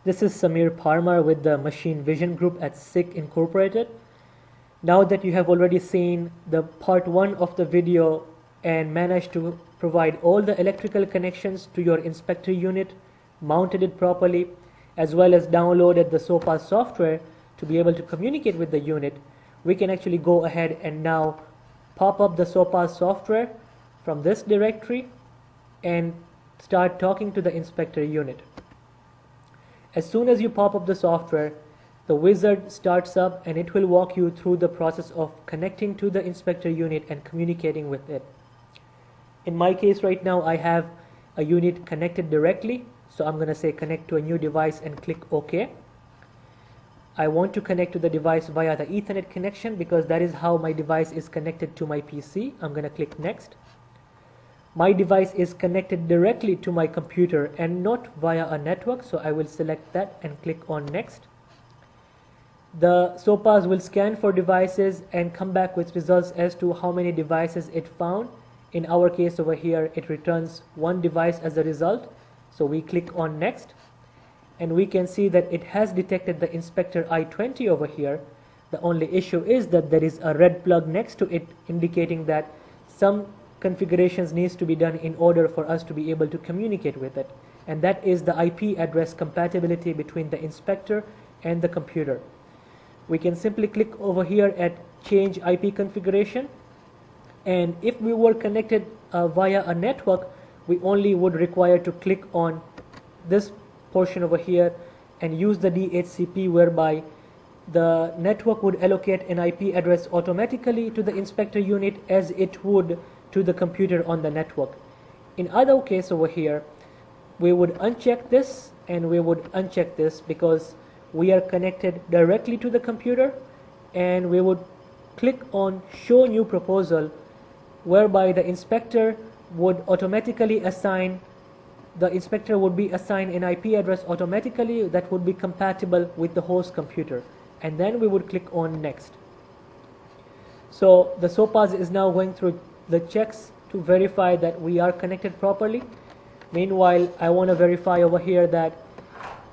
This is Samir Parmar with the Machine Vision Group at SICK Incorporated. Now that you have already seen the part 1 of the video and managed to provide all the electrical connections to your inspector unit, mounted it properly, as well as downloaded the SOPAS software to be able to communicate with the unit, we can actually go ahead and now pop up the SOPAS software from this directory and start talking to the inspector unit. As soon as you pop up the software, the wizard starts up and it will walk you through the process of connecting to the inspector unit and communicating with it. In my case right now, I have a unit connected directly, so I'm going to say connect to a new device and click OK. I want to connect to the device via the Ethernet connection because that is how my device is connected to my PC. I'm going to click next. My device is connected directly to my computer and not via a network, so I will select that and click on next. The SOPAS will scan for devices and come back with results as to how many devices it found. In our case over here, it returns one device as a result, so we click on next and we can see that it has detected the inspector I-20 over here. The only issue is that there is a red plug next to it indicating that some configurations needs to be done in order for us to be able to communicate with it, and that is the IP address compatibility between the inspector and the computer. We can simply click over here at change IP configuration, and if we were connected via a network, we only would require to click on this portion over here and use the DHCP, whereby the network would allocate an IP address automatically to the inspector unit as it would to the computer on the network. In other case over here, we would uncheck this and we would uncheck this because we are connected directly to the computer, and we would click on show new proposal, whereby the inspector would automatically assign an IP address automatically that would be compatible with the host computer, and then we would click on next. So the SOPAS is now going through the checks to verify that we are connected properly. Meanwhile, I want to verify over here that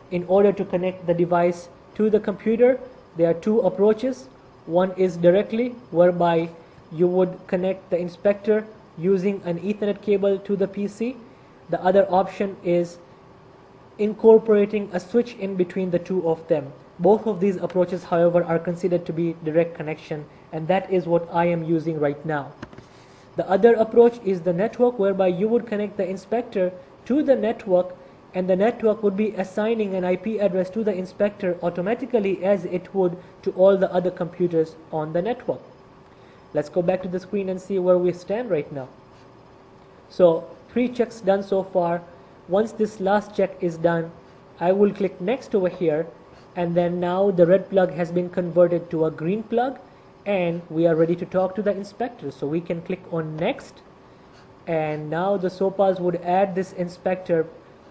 in order to connect the device to the computer, there are two approaches. One is directly, whereby you would connect the inspector using an Ethernet cable to the PC. The other option is incorporating a switch in between the two of them. Both of these approaches, however, are considered to be direct connection, and that is what I am using right now. The other approach is the network, whereby you would connect the inspector to the network, and the network would be assigning an IP address to the inspector automatically as it would to all the other computers on the network. Let's go back to the screen and see where we stand right now. So 3 checks done so far. Once this last check is done, I will click next over here, and then now the red plug has been converted to a green plug, and we are ready to talk to the inspector. So we can click on next, and now the SOPAS would add this inspector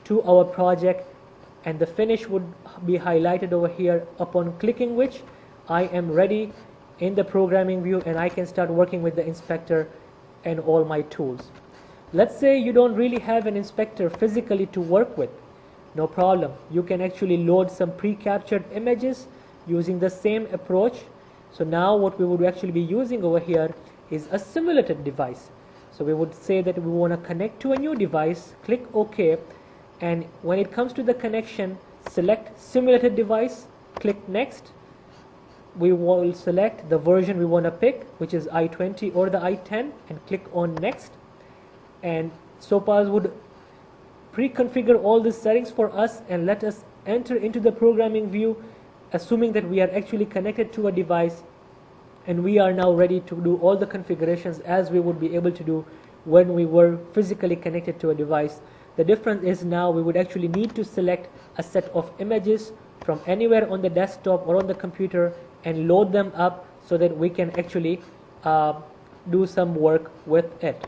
to our project, and the finish would be highlighted over here, upon clicking which I am ready in the programming view and I can start working with the inspector and all my tools. Let's say you don't really have an inspector physically to work with. No problem. You can actually load some pre-captured images using the same approach. So now what we would actually be using over here is a simulated device. So we would say that we want to connect to a new device, click OK, and when it comes to the connection, select simulated device, click next. We will select the version we want to pick, which is I-20 or the I-10, and click on next. And SOPAS would pre-configure all these settings for us and let us enter into the programming view, assuming that we are actually connected to a device, and we are now ready to do all the configurations as we would be able to do when we were physically connected to a device. The difference is now we would actually need to select a set of images from anywhere on the desktop or on the computer and load them up so that we can actually do some work with it.